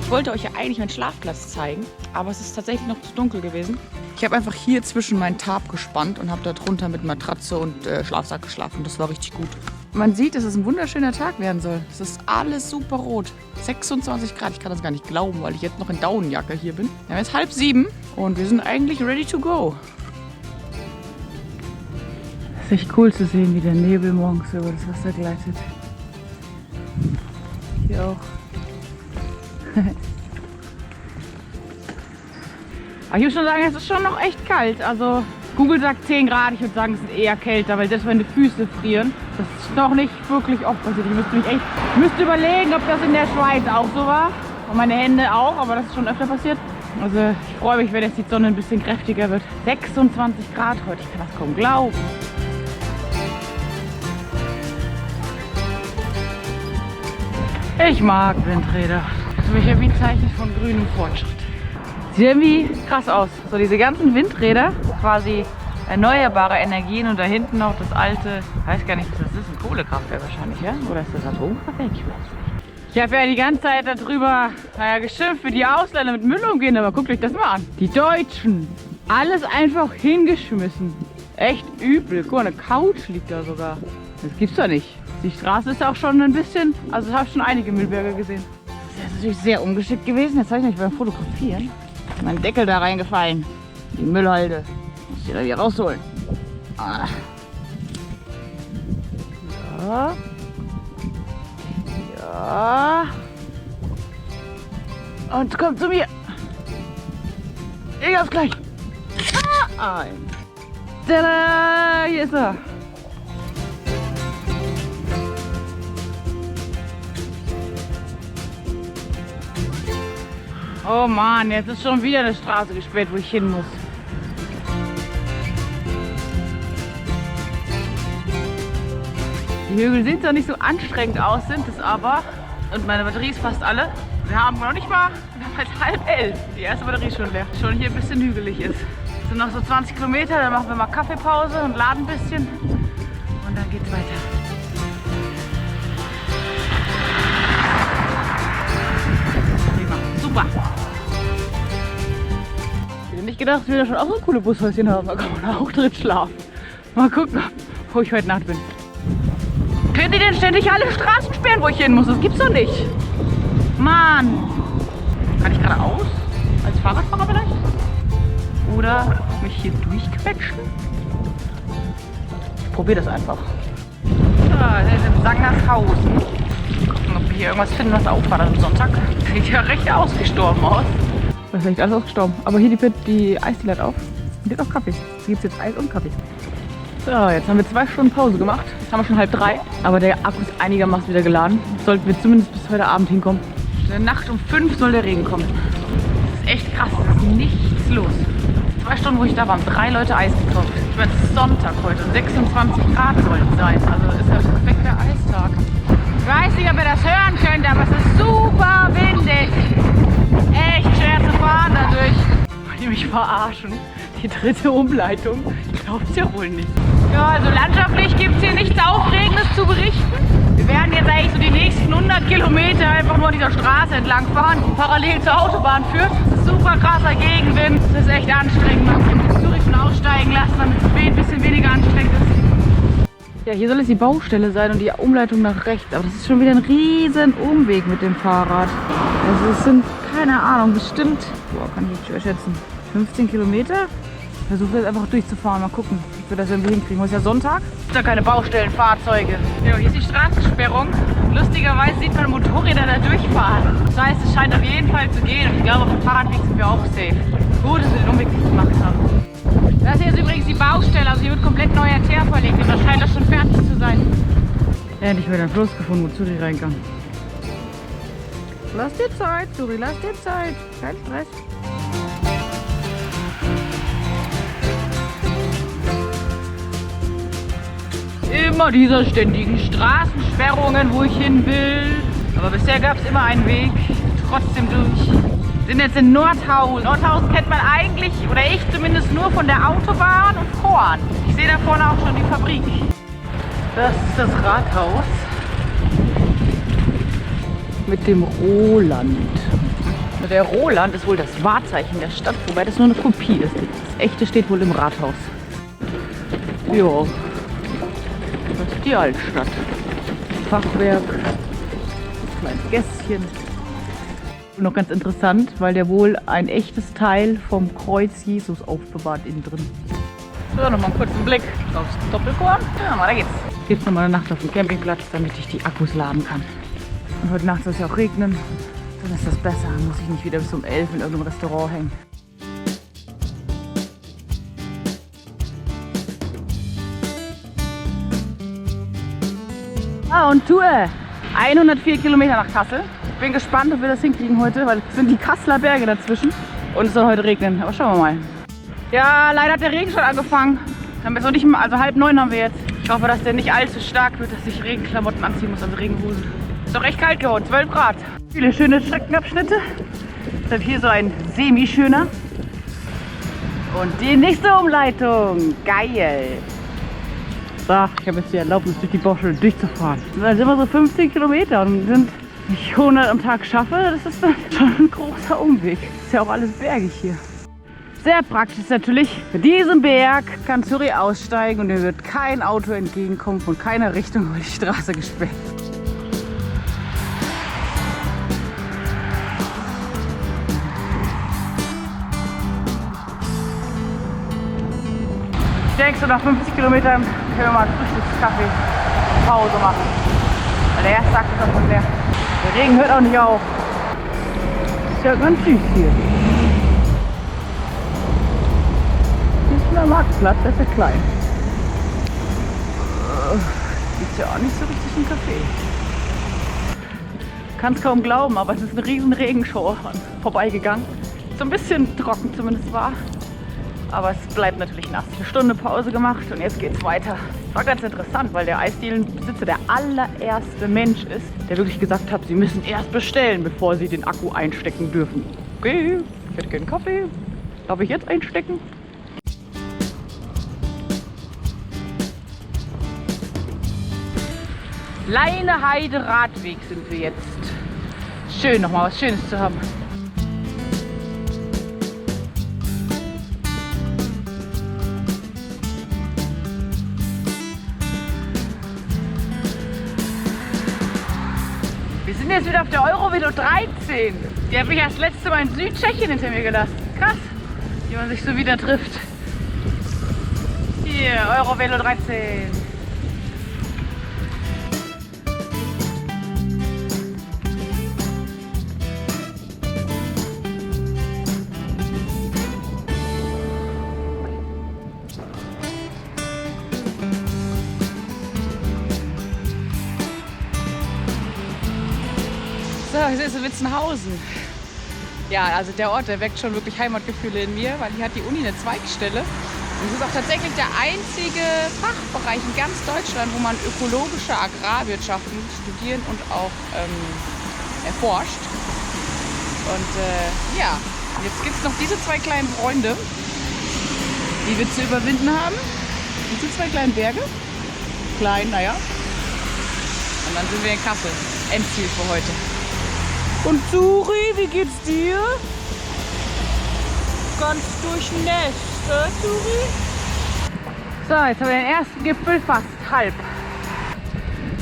Ich wollte euch ja eigentlich meinen Schlafplatz zeigen, aber es ist tatsächlich noch zu dunkel gewesen. Ich habe einfach hier zwischen meinen Tarp gespannt und habe da drunter mit Matratze und Schlafsack geschlafen. Das war richtig gut. Man sieht, dass es ein wunderschöner Tag werden soll. Es ist alles super rot. 26 Grad. Ich kann das gar nicht glauben, weil ich jetzt noch in Daunenjacke hier bin. Wir haben jetzt 6:30 und wir sind eigentlich ready to go. Es ist echt cool zu sehen, wie der Nebel morgens über das Wasser gleitet. Hier auch. Aber ich muss schon sagen, es ist schon noch echt kalt. Also Google sagt 10 Grad, ich würde sagen, es ist eher kälter, weil selbst meine Füße frieren. Das ist noch nicht wirklich oft passiert. Ich müsste überlegen, ob das in der Schweiz auch so war. Und meine Hände auch, aber das ist schon öfter passiert. Also ich freue mich, wenn jetzt die Sonne ein bisschen kräftiger wird. 26 Grad heute, ich kann das kaum glauben. Ich mag Windräder. Das ist für mich ja wie ein Zeichen von grünem Fortschritt. Sieht irgendwie krass aus. So diese ganzen Windräder, quasi erneuerbare Energien und da hinten noch das alte, ich weiß gar nicht, was das ist, ein Kohlekraftwerk wahrscheinlich, ja? Oder ist das Atomkraftwerk? Ich weiß nicht. Ich habe ja die ganze Zeit darüber geschimpft, wie die Ausländer mit Müll umgehen, aber guckt euch das mal an. Die Deutschen, alles einfach hingeschmissen. Echt übel. Guck mal, eine Couch liegt da sogar. Das gibt's doch nicht. Die Straße ist auch schon ein bisschen, also ich habe schon einige Müllberge gesehen. Das ist natürlich sehr ungeschickt gewesen. Jetzt habe ich nicht beim Fotografieren. Mein Deckel da reingefallen. Die Müllhalde. Muss ich da wieder rausholen. Ah. Ja. Ja. Und kommt zu mir. Ich hab's gleich. Ah, ein. Tada! Hier ist er. Oh Mann, jetzt ist schon wieder eine Straße gesperrt, wo ich hin muss. Die Hügel sehen zwar nicht so anstrengend aus, sind es aber. Und meine Batterie ist fast alle. Wir haben noch nicht mal, wir haben halt 10:30. Die erste Batterie ist schon leer. Schon hier ein bisschen hügelig ist. Es sind noch so 20 Kilometer, dann machen wir mal Kaffeepause und laden ein bisschen. Und dann geht's weiter. Super. Ich hätte nicht gedacht, dass wir da schon auch so ein cooles Bushäuschen haben. Da kann man auch drin schlafen. Mal gucken, wo ich heute Nacht bin. Können die denn ständig alle Straßen sperren, wo ich hin muss? Das gibt's doch nicht. Mann. Kann ich geradeaus? Als Fahrradfahrer vielleicht? Oder mich hier durchquetschen? Ich probiere das einfach. Da ist in Sangershausen. Gucken, ob wir hier irgendwas finden, was auffahrt am Sonntag. Sieht ja recht ausgestorben aus. Das ist echt alles ausgestorben. Aber hier die Eisdiele hat auf. Und hier ist auch Kaffee. Hier gibt es jetzt Eis und Kaffee. So, jetzt haben wir 2 Stunden Pause gemacht. Jetzt haben wir schon 2:30. Aber der Akku ist einigermaßen wieder geladen. Sollten wir zumindest bis heute Abend hinkommen. In der Nacht um 5 soll der Regen kommen. Das ist echt krass. Es ist nichts los. 2 Stunden, wo ich da war, haben 3 Leute Eis gekauft. Ich meine, es ist Sonntag heute und 26 Grad sollen es sein. Also ist der perfekte Eistag. Ich weiß nicht, ob ihr das hören könnt, aber es ist super windig. Echt schwer zu fahren dadurch. Wollt ihr mich verarschen? Die 3. Umleitung? Ich glaub's ja wohl nicht. Ja, also landschaftlich gibt es hier nichts Aufregendes zu berichten. Wir werden jetzt eigentlich so die nächsten 100 Kilometer einfach nur an dieser Straße entlang fahren, die parallel zur Autobahn führt. Es ist super krasser Gegenwind. Das ist echt anstrengend. Man muss Zürich schon aussteigen lassen, damit es ein bisschen weniger anstrengend ist. Ja, hier soll es die Baustelle sein und die Umleitung nach rechts. Aber das ist schon wieder ein riesen Umweg mit dem Fahrrad. Also es sind, keine Ahnung, bestimmt, kann ich nicht überschätzen, 15 Kilometer. Ich versuche jetzt einfach durchzufahren, mal gucken, ob wir das irgendwie hinkriegen. Es ist ja Sonntag, es sind ja keine Baustellenfahrzeuge. Ja, hier ist die Straßensperrung. Lustigerweise sieht man Motorräder da durchfahren. Das heißt, es scheint auf jeden Fall zu gehen und ich glaube, auf dem Fahrradweg sind wir auch safe. Gut, dass wir den Umweg nicht gemacht haben. Das hier ist übrigens die Baustelle, also hier wird komplett neuer Teer verlegt und da scheint das schon fertig zu sein. Endlich wieder einen Fluss gefunden, wo Zuri rein kann. Lass dir Zeit, Zuri, lass dir Zeit. Kein Stress. Immer diese ständigen Straßensperrungen, wo ich hin will. Aber bisher gab es immer einen Weg, trotzdem durch. Wir sind jetzt in Nordhausen. Nordhausen kennt man eigentlich, oder ich zumindest, nur von der Autobahn und Korn. Ich sehe da vorne auch schon die Fabrik. Das ist das Rathaus mit dem Roland. Also der Roland ist wohl das Wahrzeichen der Stadt, wobei das nur eine Kopie ist. Das echte steht wohl im Rathaus. Jo, das ist die Altstadt. Fachwerk, kleines Gässchen. Und noch ganz interessant, weil der wohl ein echtes Teil vom Kreuz Jesus aufbewahrt innen drin. So, nochmal einen kurzen Blick aufs Doppelkorn. Ja, weiter geht's. Jetzt nochmal eine Nacht auf dem Campingplatz, damit ich die Akkus laden kann. Und heute Nacht soll es ja auch regnen. Dann ist das besser. Dann muss ich nicht wieder bis um 11 in irgendeinem Restaurant hängen. Und Tour. 104 Kilometer nach Kassel. Ich bin gespannt, ob wir das hinkriegen heute, weil es sind die Kasseler Berge dazwischen. Und es soll heute regnen. Aber schauen wir mal. Ja, leider hat der Regen schon angefangen. Haben wir so nicht mal, also 8:30 haben wir jetzt. Ich hoffe, dass der nicht allzu stark wird, dass ich Regenklamotten anziehen muss, also Regenhosen. Ist doch echt kalt geworden, 12 Grad. Viele schöne Streckenabschnitte. Deshalb hier so ein semi-schöner. Und die nächste Umleitung. Geil. So, ich habe jetzt die Erlaubnis, durch die Baustelle durchzufahren. Das sind immer so 15 Kilometer und sind ich 100 am Tag schaffe, das ist dann schon ein großer Umweg. Ist ja auch alles bergig hier. Sehr praktisch natürlich. Für diesen Berg kann Zuri aussteigen und dir wird kein Auto entgegenkommen von keiner Richtung, weil die Straße gesperrt ist. Ich denke, so nach 50 Kilometern können wir mal einen Frühstückskaffee-Pause machen. Weil der erste Akt ist auch schon leer. Der Regen hört auch nicht auf. Ist ja ganz süß hier. Hier ist ein Marktplatz, der ist ja klein. Ist ja auch nicht so richtig ein Café. Kann es kaum glauben, aber es ist eine riesen Regenshow vorbeigegangen. So ein bisschen trocken zumindest war. Aber es bleibt natürlich nass. Eine Stunde Pause gemacht und jetzt geht's weiter. War ganz interessant, weil der Eisdielenbesitzer der allererste Mensch ist, der wirklich gesagt hat, sie müssen erst bestellen, bevor sie den Akku einstecken dürfen. Okay, ich hätte gerne Kaffee. Darf ich jetzt einstecken? Leineheide Radweg sind wir jetzt. Schön, nochmal was Schönes zu haben. Wir sind jetzt wieder auf der Eurovelo 13. Die habe ich erst letzte Mal in Südtschechien hinter mir gelassen. Krass, wie man sich so wieder trifft. Hier, Eurovelo 13. So, hier ist Witzenhausen. Ja, also der Ort, der weckt schon wirklich Heimatgefühle in mir, weil hier hat die Uni eine Zweigstelle. Und es ist auch tatsächlich der einzige Fachbereich in ganz Deutschland, wo man ökologische Agrarwirtschaften studieren und auch erforscht. Und ja, jetzt gibt es noch diese zwei kleinen Freunde, die wir zu überwinden haben. Diese zwei kleinen Berge. Klein, naja. Und dann sind wir in Kassel. Endziel für heute. Und Zuri, wie geht's dir? Ganz durchnässt, Zuri? So, jetzt haben wir den ersten Gipfel fast halb.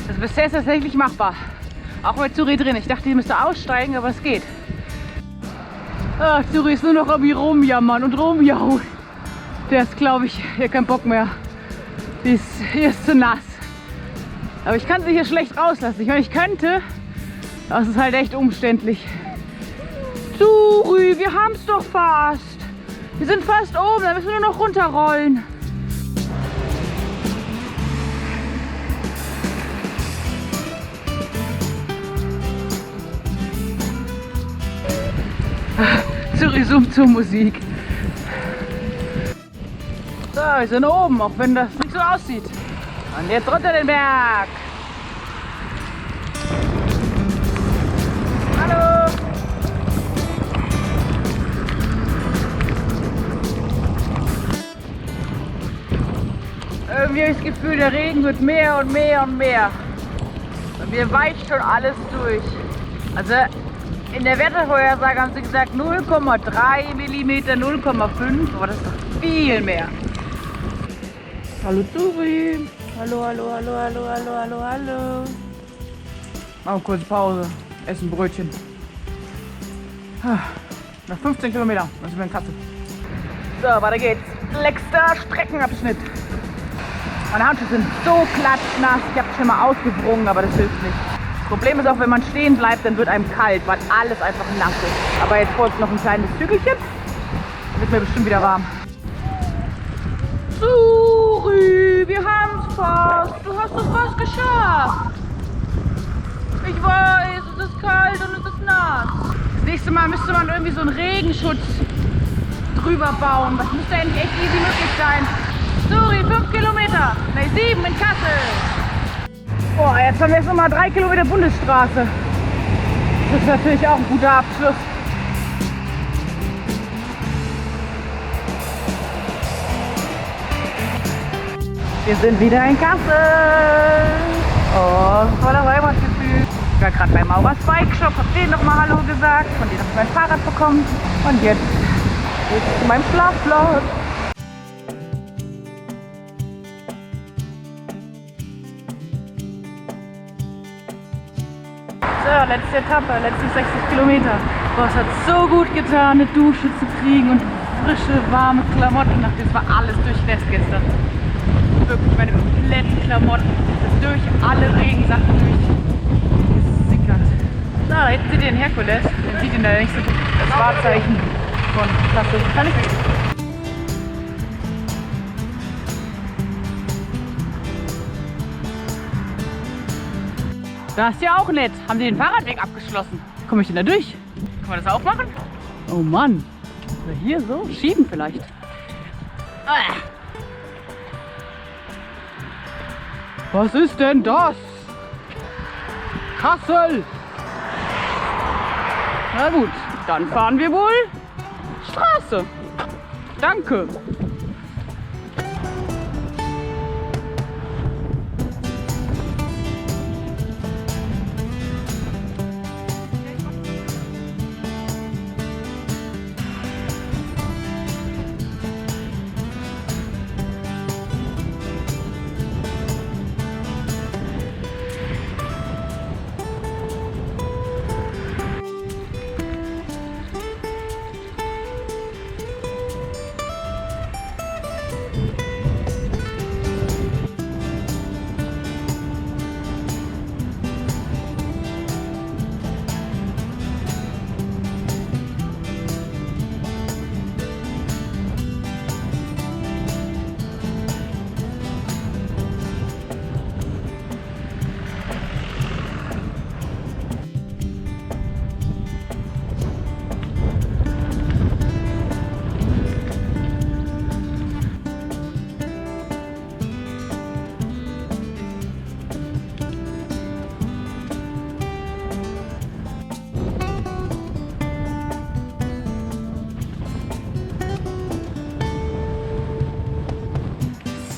Das bisher ist tatsächlich machbar. Auch mit Zuri drin. Ich dachte, die müsste aussteigen, aber es geht. Ach, Zuri ist nur noch am rumjammern und rumjauen. Der ist, glaube ich, hier kein Bock mehr. Hier ist zu nass. Aber ich kann sie hier schlecht rauslassen. Ich meine, ich könnte. Das ist halt echt umständlich. Zuri, wir haben es doch fast. Wir sind fast oben, da müssen wir nur noch runterrollen. Zuri zoomt zur Musik. So, wir sind oben, auch wenn das nicht so aussieht. Und jetzt runter den Berg. Hallo. Irgendwie habe ich das Gefühl, der Regen wird mehr und mehr und mehr. Bei mir weicht schon alles durch. Also In der Wettervorhersage haben sie gesagt 0,3 mm, 0,5, aber das ist doch viel mehr. Hallo Zuri. Hallo, hallo, hallo, hallo, hallo, hallo, hallo. Machen wir kurz Pause. Essen Brötchen. Noch 15 Kilometer. Dann sind wir in Kassel. So, weiter geht's. Letzter Streckenabschnitt. Meine Handschuhe sind so klatschnass. Ich habe schon mal ausgewrungen, aber das hilft nicht. Das Problem ist auch, wenn man stehen bleibt, dann wird einem kalt, weil alles einfach nass ist. Aber jetzt folgt noch ein kleines Zügelchen. Dann wird mir bestimmt wieder warm. Suri, wir haben's fast. Du hast es fast geschafft. Ich weiß, es ist kalt und es ist nass. Das nächste Mal müsste man irgendwie so einen Regenschutz drüber bauen. Das müsste eigentlich echt easy möglich sein. Suri, 5 Kilometer. Ne, 7 in Kassel. Boah, jetzt haben wir jetzt nochmal 3 Kilometer Bundesstraße. Das ist natürlich auch ein guter Abschluss. Wir sind wieder in Kassel. Oh, voller Heimatgefühl. Ich war gerade beim Maurers Bike Shop, hab denen nochmal Hallo gesagt, von denen habe ich mein Fahrrad bekommen. Und jetzt geht's zu meinem Schlafplatz. So, letzte Etappe, letzte 60 Kilometer. Boah, es hat so gut getan, eine Dusche zu kriegen und frische, warme Klamotten. Nachdem es war alles durchnässt gestern. Wirklich meine kompletten Klamotten sind durch alle Regensachen durchgesickert. So, da hinten seht ihr den Herkules. Den sieht ihr da nicht so gut. Das Wahrzeichen von Kassel. Kann ich? Das ist ja auch nett. Haben sie den Fahrradweg abgeschlossen? Komme ich denn da durch? Kann man das auch machen? Oh Mann. Oder hier so? Schieben vielleicht. Was ist denn das? Kassel! Na gut, dann fahren wir wohl Straße. Danke.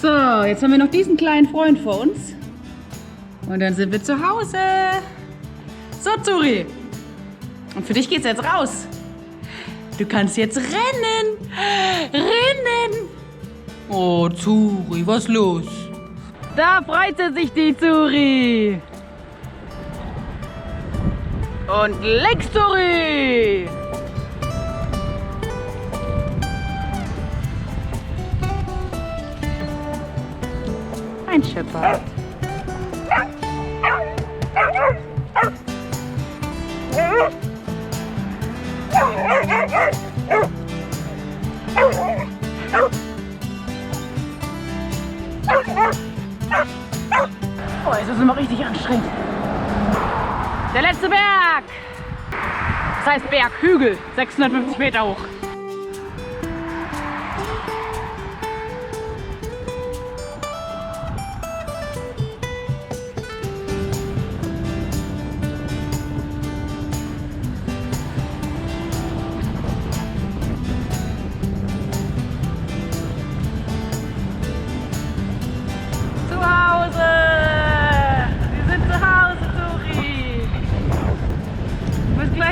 So, jetzt haben wir noch diesen kleinen Freund vor uns. Und dann sind wir zu Hause. So, Zuri. Und für dich geht's jetzt raus. Du kannst jetzt rennen. Rennen. Oh, Zuri, was ist los? Da freut sich die Zuri. Und links, Zuri. Ein Shepherd. Oh, es ist immer richtig anstrengend. Der letzte Berg. Das heißt Berg, Hügel, 650 Meter hoch.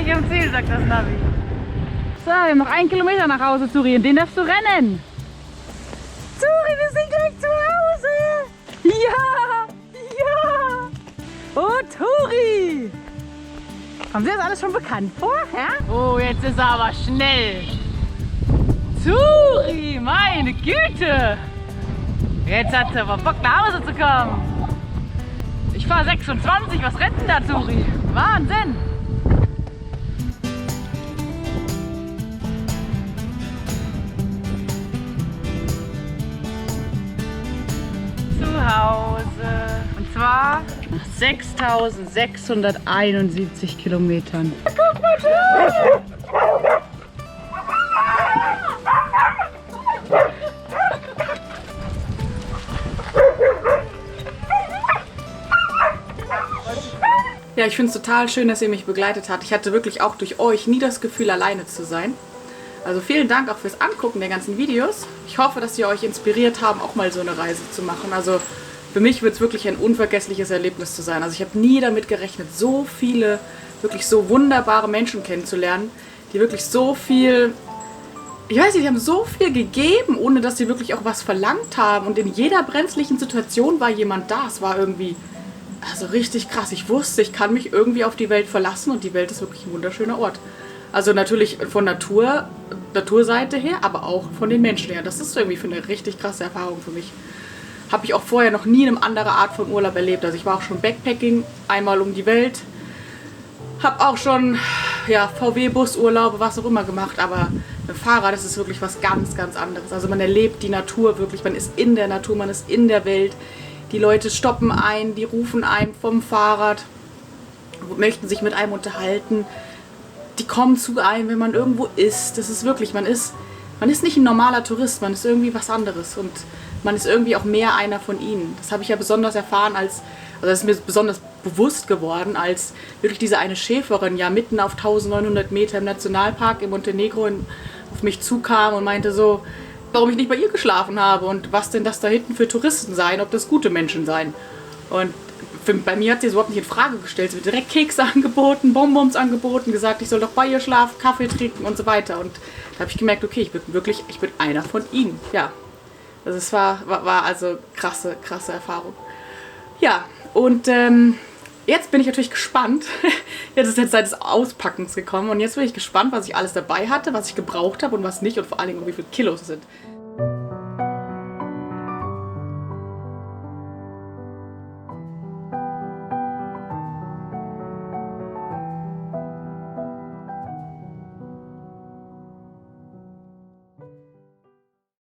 gleich im Ziel, sagt das Navi. So, wir haben noch 1 Kilometer nach Hause, Zuri, und den darfst du rennen. Zuri, wir sind gleich zu Hause. Ja, ja. Oh, Turi. Kommt dir das alles schon bekannt vor? Ja? Oh, jetzt ist er aber schnell. Zuri, meine Güte. Jetzt hat er aber Bock, nach Hause zu kommen. Ich fahre 26, was rennt denn da, Zuri? Wahnsinn. Hause. Und zwar 6.671 Kilometern. Guck mal da! Ja, ich finde es total schön, dass ihr mich begleitet habt. Ich hatte wirklich auch durch euch nie das Gefühl, alleine zu sein. Also vielen Dank auch fürs Angucken der ganzen Videos. Ich hoffe, dass sie euch inspiriert haben, auch mal so eine Reise zu machen. Also für mich wird es wirklich ein unvergessliches Erlebnis zu sein. Also ich habe nie damit gerechnet, so viele, wirklich so wunderbare Menschen kennenzulernen, die wirklich so viel, ich weiß nicht, die haben so viel gegeben, ohne dass sie wirklich auch was verlangt haben. Und in jeder brenzlichen Situation war jemand da. Es war irgendwie, also richtig krass. Ich wusste, ich kann mich irgendwie auf die Welt verlassen und die Welt ist wirklich ein wunderschöner Ort. Also natürlich von Naturseite her, aber auch von den Menschen her. Das ist irgendwie für eine richtig krasse Erfahrung für mich. Habe ich auch vorher noch nie eine andere Art von Urlaub erlebt. Also ich war auch schon Backpacking, einmal um die Welt. Habe auch schon ja, VW-Busurlaube, was auch immer gemacht. Aber mit dem Fahrrad ist es wirklich was ganz, ganz anderes. Also man erlebt die Natur wirklich. Man ist in der Natur, man ist in der Welt. Die Leute stoppen ein, die rufen einem vom Fahrrad, möchten sich mit einem unterhalten. Die kommen zu einem, wenn man irgendwo ist. Das ist wirklich, man ist nicht ein normaler Tourist, man ist irgendwie was anderes und man ist irgendwie auch mehr einer von ihnen. Das habe ich ja besonders erfahren, also das ist mir besonders bewusst geworden, als wirklich diese eine Schäferin ja mitten auf 1900 Meter im Nationalpark in Montenegro auf mich zukam und meinte so, warum ich nicht bei ihr geschlafen habe und was denn das da hinten für Touristen seien, ob das gute Menschen seien. Und bei mir hat sie es überhaupt nicht in Frage gestellt. Sie hat direkt Kekse angeboten, Bonbons angeboten, gesagt, ich soll doch bei ihr schlafen, Kaffee trinken und so weiter. Und da habe ich gemerkt, okay, ich bin einer von ihnen. Ja, also es war also krasse Erfahrung. Ja, und jetzt bin ich natürlich gespannt. Jetzt ist die Zeit des Auspackens gekommen und jetzt bin ich gespannt, was ich alles dabei hatte, was ich gebraucht habe und was nicht und vor allen Dingen, wie viele Kilos es sind.